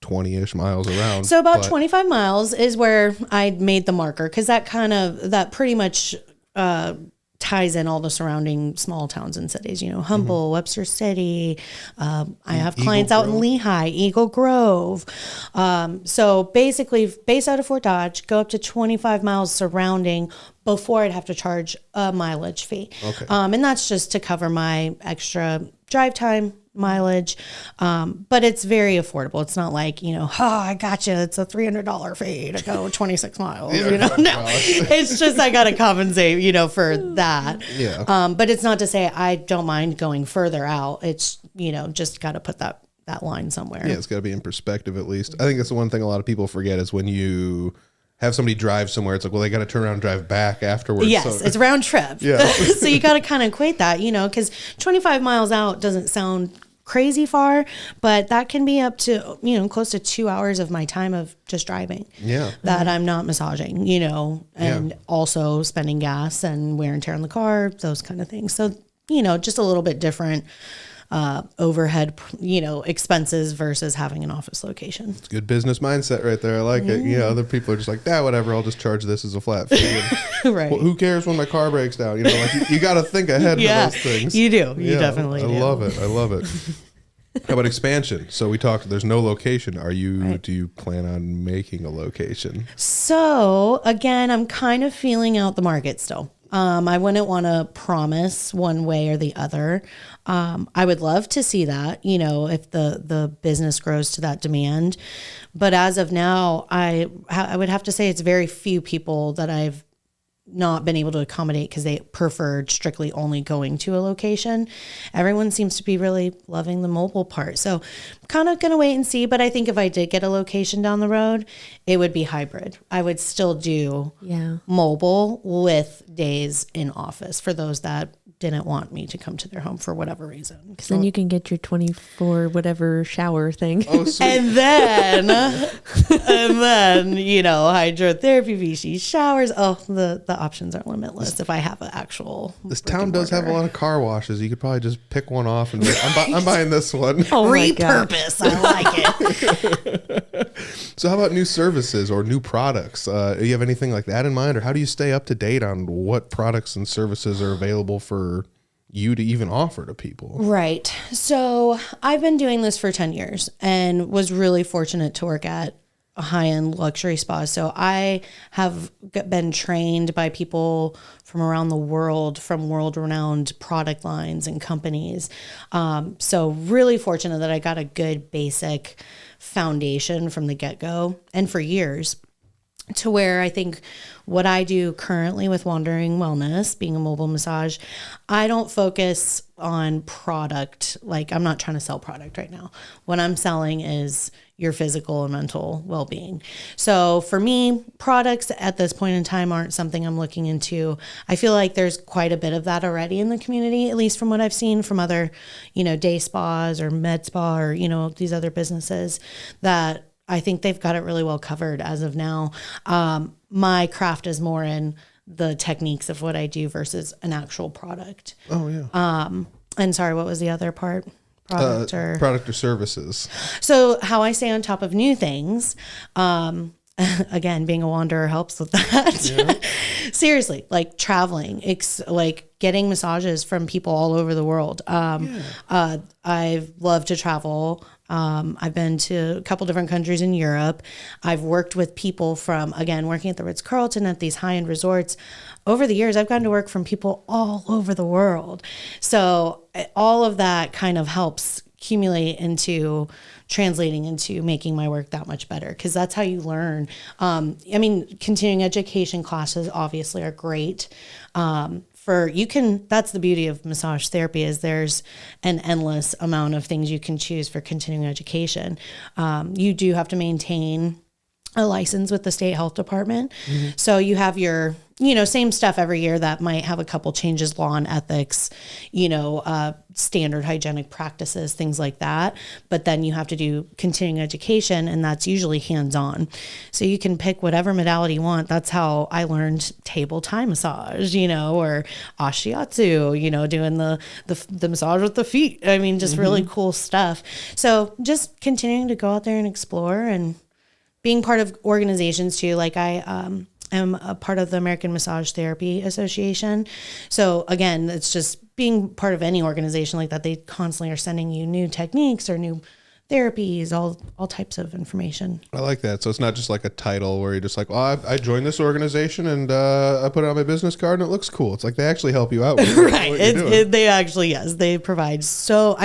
20-ish miles around. So about 25 miles is where I made the marker because that pretty much ties in all the surrounding small towns and cities, Humble, Webster City. I have clients out in Lehigh, Eagle Grove. So basically based out of Fort Dodge, go up to 25 miles surrounding before I'd have to charge a mileage fee. Okay. And that's just to cover my extra drive time, mileage, but it's very affordable. It's not like, I got you. It's a $300 fee to go 26 miles. No, it's just I got to compensate, for that. Yeah. But it's not to say I don't mind going further out. It's just got to put that line somewhere. Yeah, it's got to be in perspective at least. I think that's the one thing a lot of people forget is when you have somebody drive somewhere, it's like, well, they got to turn around and drive back afterwards. Yes, it's round trip. Yeah. So you got to kind of equate that, because 25 miles out doesn't sound crazy far, but that can be up to, close to 2 hours of my time of just driving. Yeah. That I'm not massaging, and also spending gas and wear and tear on the car, those kind of things. So, just a little bit different overhead, expenses versus having an office location. It's good business mindset right there. I like it. Other people are just like, whatever, I'll just charge this as a flat fee. Right. Well, who cares when my car breaks down? Like you got to think ahead for those things. You do. You definitely do. I love it. How about expansion? So we talked, there's no location. Do you plan on making a location? So again, I'm kind of feeling out the market still. I wouldn't want to promise one way or the other. I would love to see that, if the business grows to that demand. But as of now, I would have to say it's very few people that I've not been able to accommodate because they preferred strictly only going to a location. Everyone seems to be really loving the mobile part. So I'm kind of going to wait and see. But I think if I did get a location down the road, it would be hybrid. I would still do mobile with days in office for those that didn't want me to come to their home for whatever reason. Because then you can get your 24 whatever shower thing. Oh, sweet. And then, hydrotherapy, VC showers. Oh, the options are limitless if I have an actual. This town does have a lot of car washes. You could probably just pick one off and I'm buying this one. Oh, repurpose. I like it. So how about new services or new products? Do you have anything like that in mind? Or how do you stay up to date on what products and services are available for you to even offer to people? Right. So I've been doing this for 10 years and was really fortunate to work at a high-end luxury spa. So I have been trained by people from around the world, from world-renowned product lines and companies. So really fortunate that I got a good basic foundation from the get-go and for years, to where I think what I do currently with Wandering Wellness, being a mobile massage, I don't focus on product. Like, I'm not trying to sell product right now. What I'm selling is your physical and mental well-being. So for me, products at this point in time aren't something I'm looking into. I feel like there's quite a bit of that already in the community, at least from what I've seen from other, day spas or med spa or, these other businesses that I think they've got it really well covered as of now. My craft is more in the techniques of what I do versus an actual product. Oh, yeah. And sorry, what was the other part? Product or services. So how I stay on top of new things, again, being a wanderer helps with that. Yeah. Seriously, like traveling, like getting massages from people all over the world. I love to travel. I've been to a couple different countries in Europe. I've worked with people from, again, working at the Ritz-Carlton at these high-end resorts. Over the years, I've gotten to work from people all over the world. So all of that kind of helps accumulate into translating into making my work that much better, because that's how you learn. Continuing education classes obviously are great. That's the beauty of massage therapy, is there's an endless amount of things you can choose for continuing education. You do have to maintain a license with the state health department. Mm-hmm. So you have your, same stuff every year that might have a couple changes, law and ethics, standard hygienic practices, things like that. But then you have to do continuing education, and that's usually hands-on. So you can pick whatever modality you want. That's how I learned table Thai massage, or ashiatsu, doing the massage with the feet. Just really cool stuff. So just continuing to go out there and explore, and being part of organizations too. Like I am a part of the American Massage Therapy Association. So again, it's just being part of any organization like that. They constantly are sending you new techniques or new therapies, all types of information. I like that. So it's not just like a title where you're just like, well, I joined this organization and I put it on my business card and it looks cool. It's like they actually help you out with right. They actually, yes, they provide. So,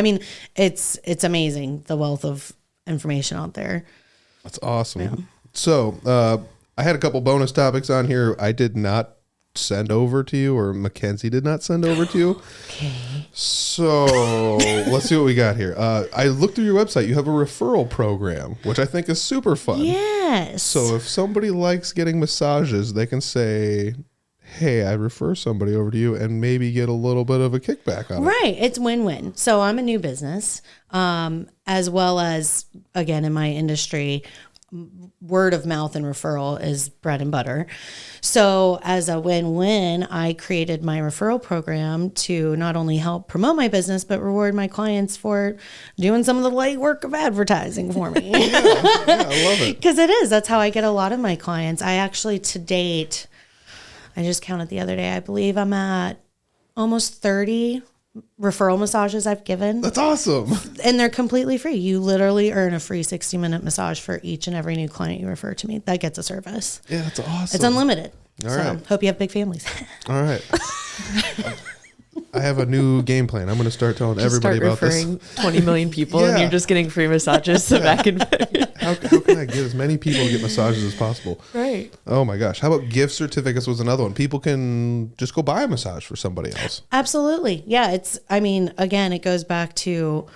it's amazing, the wealth of information out there. That's awesome. Yeah. So I had a couple bonus topics on here I did not send over to you, or Mackenzie did not send over to you. Okay. So let's see what we got here. I looked through your website. You have a referral program, which I think is super fun. Yes. So if somebody likes getting massages, they can say, hey, I refer somebody over to you and maybe get a little bit of a kickback on it. Right. It's win-win. So I'm a new business, as well as, again, in my industry, word of mouth and referral is bread and butter. So as a win-win, I created my referral program to not only help promote my business, but reward my clients for doing some of the light work of advertising for me. Yeah, I love it. Because it is. That's how I get a lot of my clients. I actually, to date, I just counted the other day, I believe I'm at almost 30 referral massages I've given. That's awesome. And they're completely free. You literally earn a free 60-minute massage for each and every new client you refer to me. That gets a service. Yeah, that's awesome. It's unlimited. All so right. hope you have big families. All right. I have a new game plan. I'm going to start telling everybody about this. Start referring 20 million people and Yeah. you're just getting free massages so back and forth. How can I get as many people to get massages as possible? Right. Oh my gosh. How about gift certificates was another one. People can just go buy a massage for somebody else. Absolutely. Yeah. Again, it goes back to,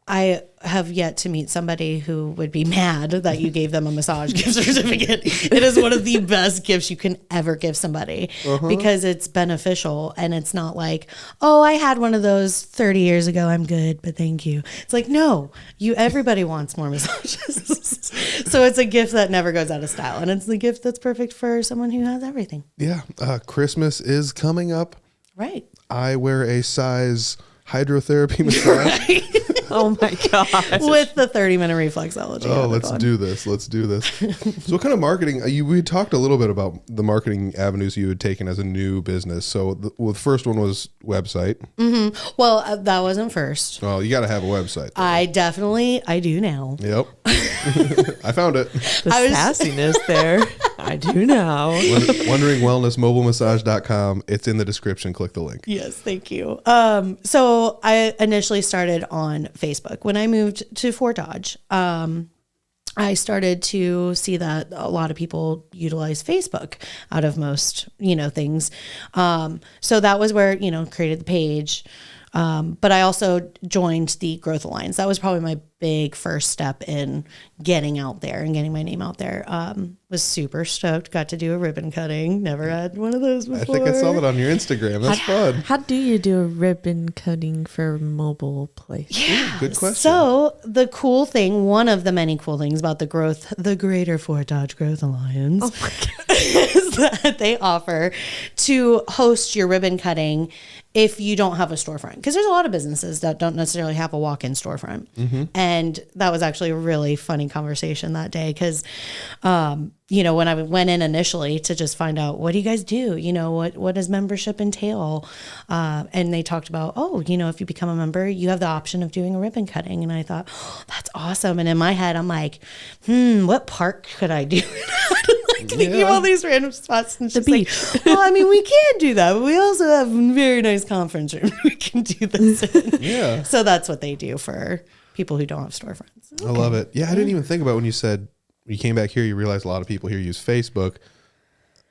I have yet to meet somebody who would be mad that you gave them a massage gift certificate. It is one of the best gifts you can ever give somebody because it's beneficial and it's not like, oh, I had one of those 30 years ago. I'm good, but thank you. It's like, no, everybody wants more massages. So it's a gift that never goes out of style. And it's the gift that's perfect for someone who has everything. Yeah. Christmas is coming up. Right. I wear a size hydrotherapy massage. Oh my gosh. With the 30-minute reflexology. Oh, let's do this. Let's do this. So what kind of marketing, we talked a little bit about the marketing avenues you had taken as a new business. So the first one was website. Mm-hmm. Well, that wasn't first. Well, you got to have a website. I do now. Yep. I found it. The sassiness there. I do now. WonderingWellnessMobileMassage.com. It's in the description. Click the link. Yes, thank you. So I initially started on Facebook. When I moved to Fort Dodge, I started to see that a lot of people utilize Facebook out of most, things. So that was where, created the page. But I also joined the Growth Alliance. That was probably my big first step in getting out there and getting my name out there. Was super stoked. Got to do a ribbon cutting. Never had one of those before. I think I saw that on your Instagram. That's fun. How do you do a ribbon cutting for mobile place? Yeah. Ooh, good question. So the cool thing, one of the many cool things about the Greater Fort Dodge Growth Alliance is that they offer to host your ribbon cutting if you don't have a storefront. Because there's a lot of businesses that don't necessarily have a walk-in storefront. Mm-hmm. And that was actually a really funny conversation that day because, when I went in initially to just find out, what do you guys do? What does membership entail? And they talked about, if you become a member, you have the option of doing a ribbon cutting. And I thought, that's awesome. And in my head, I'm like, what park could I do? Thinking of all these random spots and the beach. We can do that, but we also have a very nice conference room we can do this in. Yeah. So that's what they do for people who don't have storefronts. I love it. Yeah, I didn't even think about when you said you came back here, you realized a lot of people here use Facebook.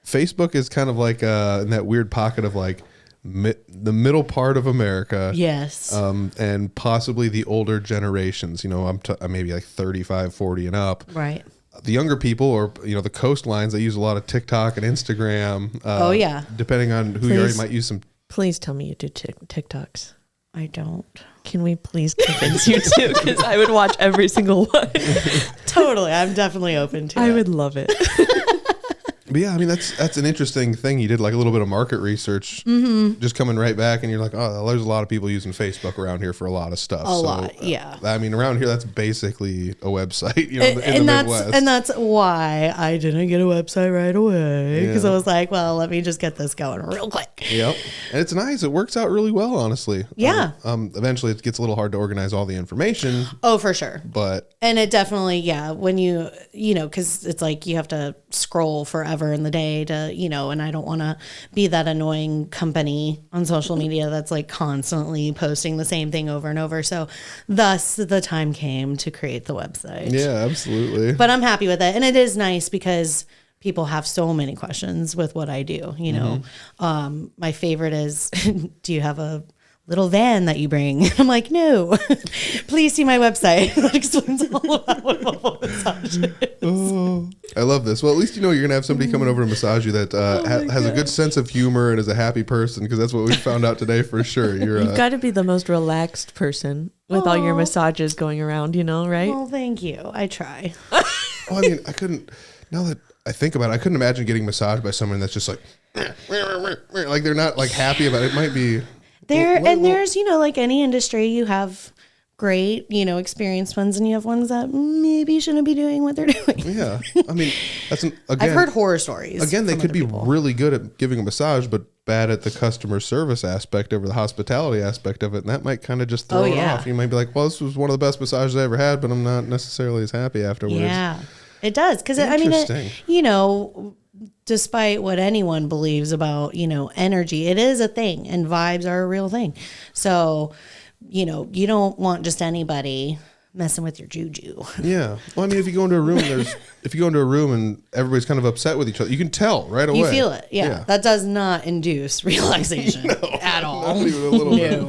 Facebook is kind of like in that weird pocket of like the middle part of America. Yes. And possibly the older generations. I'm maybe like 35, 40 and up. Right. The younger people or, the coastlines, they use a lot of TikTok and Instagram. Oh, yeah. Depending on who you are, you might use some. Please tell me you do TikToks. I don't. Can we please convince you to? Because I would watch every single one. Totally. I'm definitely open to it. I would love it. But yeah, that's an interesting thing. You did like a little bit of market research, just coming right back, and you're like, oh, there's a lot of people using Facebook around here for a lot of stuff. A lot, yeah. Around here, that's basically a website, in the Midwest. And that's why I didn't get a website right away because I was like, well, let me just get this going real quick. Yep, and it's nice. It works out really well, honestly. Yeah. Eventually, it gets a little hard to organize all the information. Oh, for sure. And it definitely, when because it's like you have to scroll forever in the day to, and I don't want to be that annoying company on social media that's like constantly posting the same thing over and over. So thus the time came to create the website. Yeah, absolutely. But I'm happy with it. And it is nice because people have so many questions with what I do. My favorite is, do you have a little van that you bring? I'm like, no, please see my website. That explains all about what mobile massage is. I love this. Well, at least you know you're gonna have somebody coming over to massage you that has a good sense of humor and is a happy person, because that's what we found out today for sure. You've got to be the most relaxed person with all your massages going around, right? Well, thank you. I try. Well, I mean, I couldn't. Now that I think about it, I couldn't imagine getting massaged by someone that's just like they're not like happy about it. It might be there's like any industry, you have great, experienced ones, and you have ones that maybe shouldn't be doing what they're doing. Yeah. I mean, again, I've heard horror stories. Again, they could be really good at giving a massage, but bad at the customer service aspect over the hospitality aspect of it. And that might kind of just throw it off. You might be like, well, this was one of the best massages I ever had, but I'm not necessarily as happy afterwards. Yeah, it does. Because I mean, despite what anyone believes about, energy, it is a thing, and vibes are a real thing. So, you don't want just anybody messing with your juju. Yeah. Well, I mean, if you go into a room and everybody's kind of upset with each other, you can tell right away. You feel it. Yeah. That does not induce relaxation at all. Not even a little bit.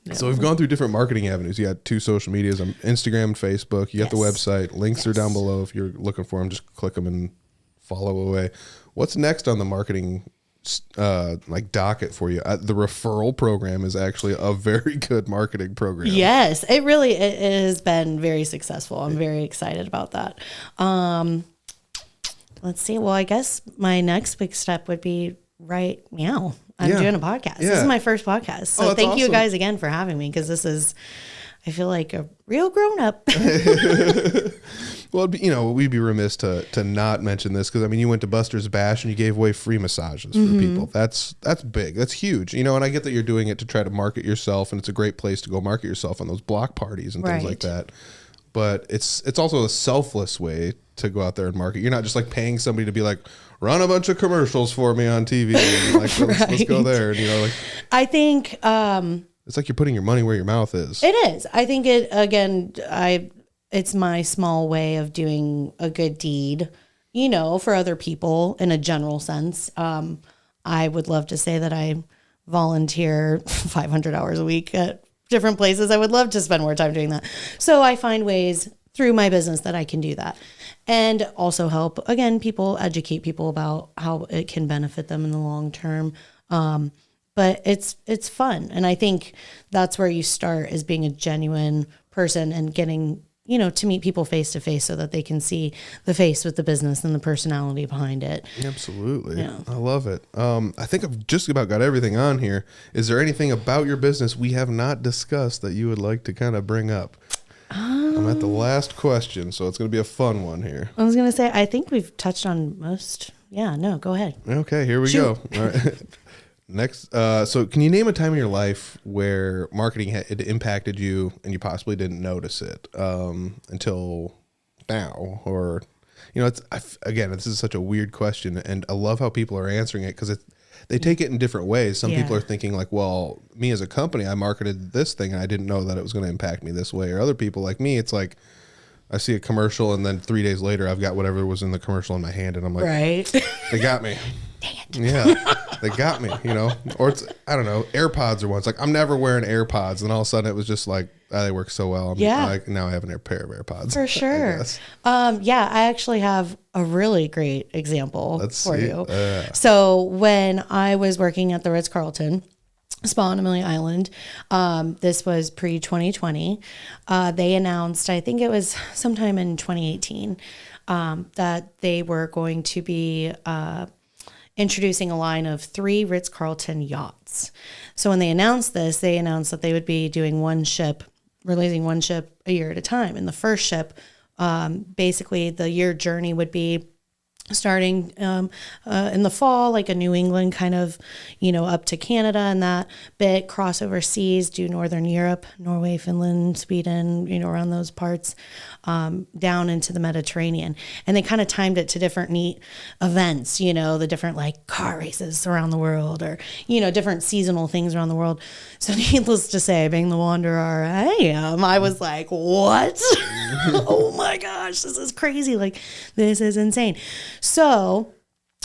No. So we've gone through different marketing avenues. You got 2 social medias, Instagram and Facebook. You got the website. Links are down below. If you're looking for them, just click them and follow away. What's next on the marketing docket for you? The referral program is actually a very good marketing program. Yes, it has been very successful. I'm very excited about that. Let's see. Well, I guess my next big step would be I'm doing a podcast. This is my first podcast. So thank you guys again for having me, because I feel like a real grown up. Well, we'd be remiss to not mention this, because I mean, you went to Buster's Bash and you gave away free massages for people. That's big. That's huge. And I get that you're doing it to try to market yourself, and it's a great place to go market yourself on those block parties and things like that. But it's also a selfless way to go out there and market. You're not just like paying somebody to be like, run a bunch of commercials for me on TV. And like, let's go there. And I think it's like you're putting your money where your mouth is. It is. I think it's my small way of doing a good deed, for other people in a general sense. I would love to say that I volunteer 500 hours a week at different places. I would love to spend more time doing that. So I find ways through my business that I can do that, and also help, again, educate people about how it can benefit them in the long term. But it's fun. And I think that's where you start, is being a genuine person and getting, to meet people face to face, so that they can see the face with the business and the personality behind it. Absolutely. Yeah. I love it. I think I've just about got everything on here. Is there anything about your business we have not discussed that you would like to kind of bring up? I'm at the last question, so it's going to be a fun one here. I was going to say, I think we've touched on most. Yeah, no, go ahead. Okay, here we go. All right. Next, so can you name a time in your life where marketing had impacted you and you possibly didn't notice it until now? Or, again, this is such a weird question, and I love how people are answering it, because they take it in different ways. Some people are thinking like, well, me as a company, I marketed this thing and I didn't know that it was going to impact me this way. Or other people like me, it's like, I see a commercial and then 3 days later I've got whatever was in the commercial in my hand, and I'm like, they got me. Dang it. Yeah, they got me, Or it's, I don't know, AirPods or one. It's like, I'm never wearing AirPods. And all of a sudden it was just like, they work so well. Now I have a pair of AirPods. For sure. I actually have a really great example you. So when I was working at the Ritz-Carlton Spa on Amelia Island, this was pre-2020, they announced, I think it was sometime in 2018, that they were going to be introducing a line of 3 Ritz-Carlton yachts. So when they announced this, they announced that they would be doing releasing one ship a year at a time. And the first ship, basically the year journey would be starting in the fall, like a New England kind of, up to Canada and that bit, cross overseas, do Northern Europe, Norway, Finland, Sweden, around those parts, down into the Mediterranean. And they kind of timed it to different neat events, the different like car races around the world, or, different seasonal things around the world. So needless to say, being the wanderer I was like, what? Oh my gosh, this is crazy. Like, this is insane. So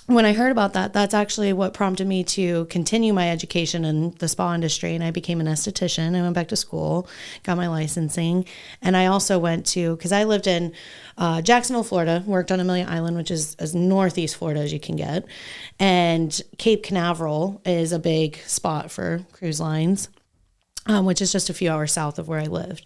when I heard about that, that's actually what prompted me to continue my education in the spa industry. And I became an esthetician. I went back to school, got my licensing. And I also went to, because I lived in Jacksonville, Florida, worked on Amelia Island, which is as northeast Florida as you can get. And Cape Canaveral is a big spot for cruise lines. Which is just a few hours south of where I lived.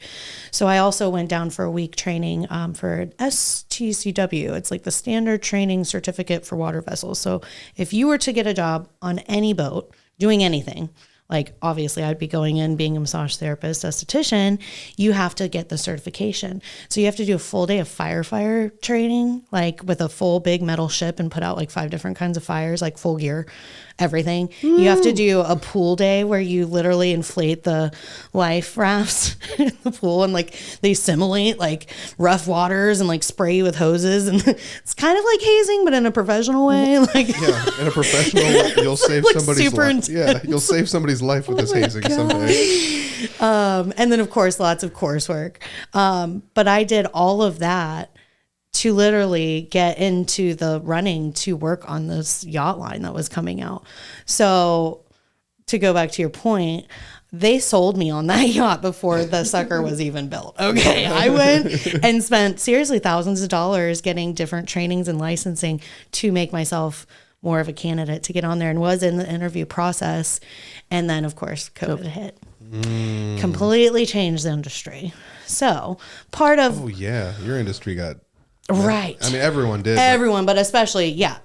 So I also went down for a week training for STCW. It's like the standard training certificate for water vessels. So if you were to get a job on any boat doing anything, like obviously I'd be going in being a massage therapist, esthetician, you have to get the certification. So you have to do a full day of firefighter training, like with a full big metal ship and put out like 5 different kinds of fires, like full gear, everything. You have to do a pool day where you literally inflate the life rafts in the pool and like they simulate like rough waters and like spray you with hoses. And it's kind of like hazing, but in a professional way. Like Yeah, in a professional way, you'll save like somebody's super life. Yeah, you'll save somebody's life with this hazing someday. and then of course lots of coursework. But I did all of that to literally get into the running to work on this yacht line that was coming out. So to go back to your point, they sold me on that yacht before the sucker was even built. Okay. I went and spent seriously thousands of dollars getting different trainings and licensing to make myself more of a candidate to get on there, and was in the interview process. And then of course COVID hit. Completely changed the industry. So part of Oh yeah, your industry got right. I mean, everyone did. Everyone, but especially, yeah.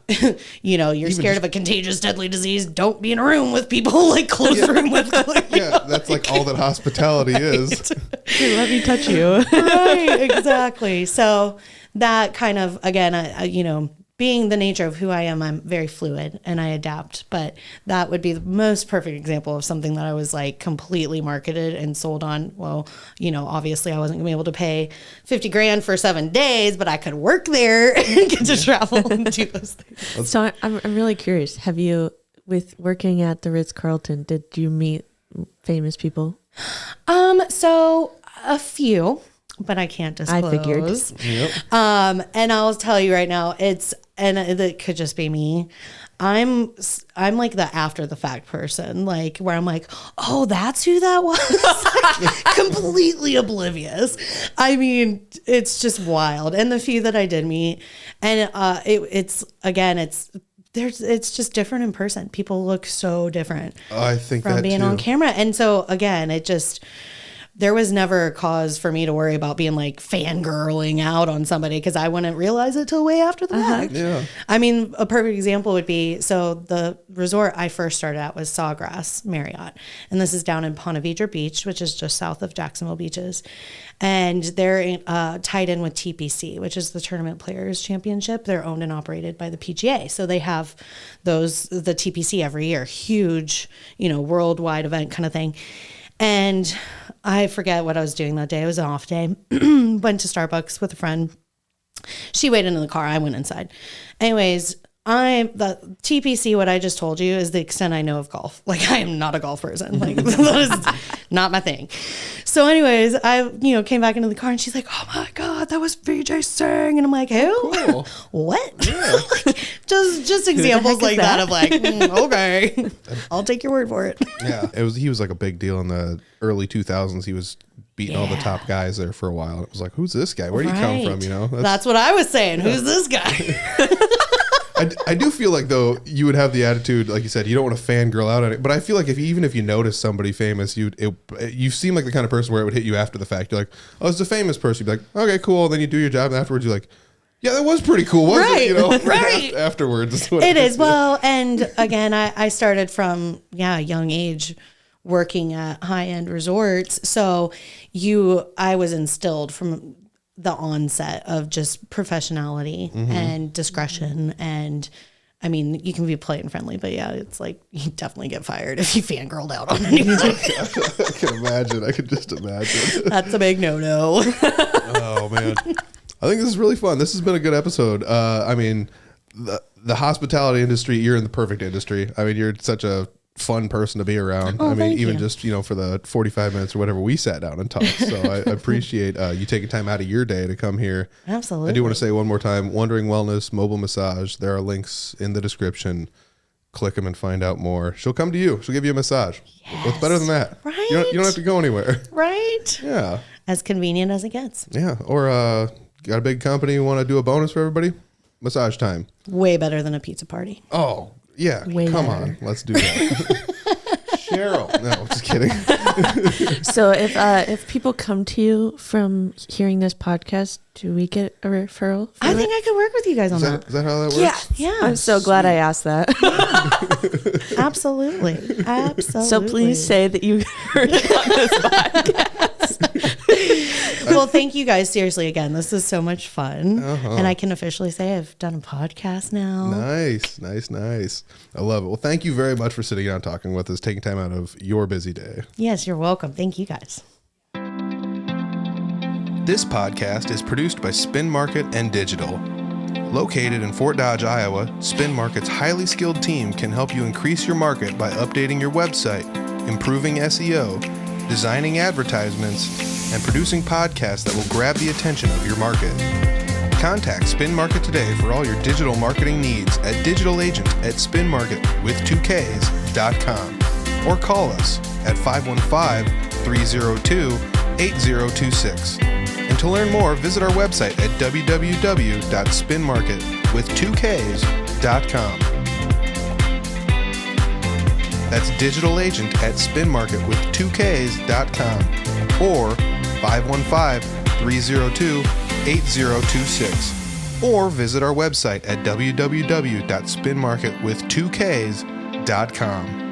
You know, you're scared of a contagious, deadly disease. Don't be in a room with people, like close room with. Yeah, that's like all that hospitality is. Here, let me touch you. Right, exactly. So that kind of, again, you know, being the nature of who I am, I'm very fluid and I adapt. But that would be the most perfect example of something that I was like completely marketed and sold on. Well, you know, obviously I wasn't gonna be able to pay $50,000 for 7 days, but I could work there and get to travel and do those things. So I'm really curious. Have you, with working at the Ritz-Carlton, did you meet famous people? So a few, but I can't disclose. I figured. Yep. And I'll tell you right now, it could just be me. I'm like the after the fact person, like where I'm like, oh, that's who that was. Completely oblivious. I mean, it's just wild. And the few that I did meet, and it's just different in person. People look so different I think from that being too. on camera. And so again, there was never a cause for me to worry about being like fangirling out on somebody, because I wouldn't realize it till way after the fact. Yeah. I mean, a perfect example would be, so the resort I first started at was Sawgrass Marriott. And this is down in Ponte Vedra Beach, which is just south of Jacksonville Beaches. And they're tied in with TPC, which is the Tournament Players Championship. They're owned and operated by the PGA. So they have the TPC every year, huge, you know, worldwide event kind of thing. And I forget what I was doing that day. It was an off day. Went to Starbucks with a friend. She waited in the car. I went inside. Anyways, the TPC, what I just told you, is the extent I know of golf. Like, I am not a golf person. Like, that is not my thing. So anyways, I, came back into the car and she's like, oh my God, that was VJ Singh. And I'm like, who? Cool. What? Yeah. Like, just examples like that of like, okay, I'll take your word for it. Yeah. He was like a big deal in the early 2000s. He was beating all the top guys there for a while. It was like, who's this guy? Where did he come from? You know, that's what I was saying. Yeah. Who's this guy? I do feel like, though, you would have the attitude, like you said, you don't want to fangirl out on it. But I feel like even if you notice somebody famous, you seem like the kind of person where it would hit you after the fact. You're like, oh, it's a famous person. You'd be like, okay, cool. And then you do your job, and afterwards you're like, yeah, that was pretty cool, wasn't it? You know, right. Afterwards. It is. Well, and again, I started from, a young age working at high-end resorts. So I was instilled from the onset of just professionality and discretion. And I mean, you can be polite and friendly, but yeah, it's like you definitely get fired if you fangirled out on anyone. I can imagine. I could just imagine. That's a big no-no. Oh, man. I think this is really fun. This has been a good episode. I mean, the hospitality industry, you're in the perfect industry. I mean, you're such a fun person to be around. Oh, I mean, thank even you. just, for the 45 minutes or whatever we sat down and talked. So I appreciate you taking time out of your day to come here. Absolutely. I do want to say one more time, Wandering Wellness Mobile Massage. There are links in the description. Click them and find out more. She'll come to you. She'll give you a massage. Yes. What's better than that? Right. You don't have to go anywhere. Right. Yeah. As convenient as it gets. Yeah. Or got a big company, want to do a bonus for everybody? Massage time. Way better than a pizza party. Oh, yeah. Way Come better. on. Let's do that. Cheryl. No, just kidding. So if people come to you from hearing this podcast, do we get a referral? I think I could work with you guys on Is that. that how that works? Yeah. I'm so glad I asked that. Absolutely. Absolutely. So please say that you heard it on this podcast. Well, thank you guys. Seriously, again, this is so much fun. Uh-huh. And I can officially say I've done a podcast now. Nice. I love it. Well, thank you very much for sitting down talking with us, taking time out of your busy day. Yes, you're welcome. Thank you guys. This podcast is produced by Spin Market and Digital. Located in Fort Dodge, Iowa, Spin Market's highly skilled team can help you increase your market by updating your website, improving SEO, designing advertisements, and producing podcasts that will grab the attention of your market. Contact Spin Market today for all your digital marketing needs at digitalagent@spinmarket.com or call us at 515-302-8026. And to learn more, visit our website at www.spinmarket.com. That's digitalagent@spinmarket.com or 515-302-8026. Or visit our website at www.spinmarket.com.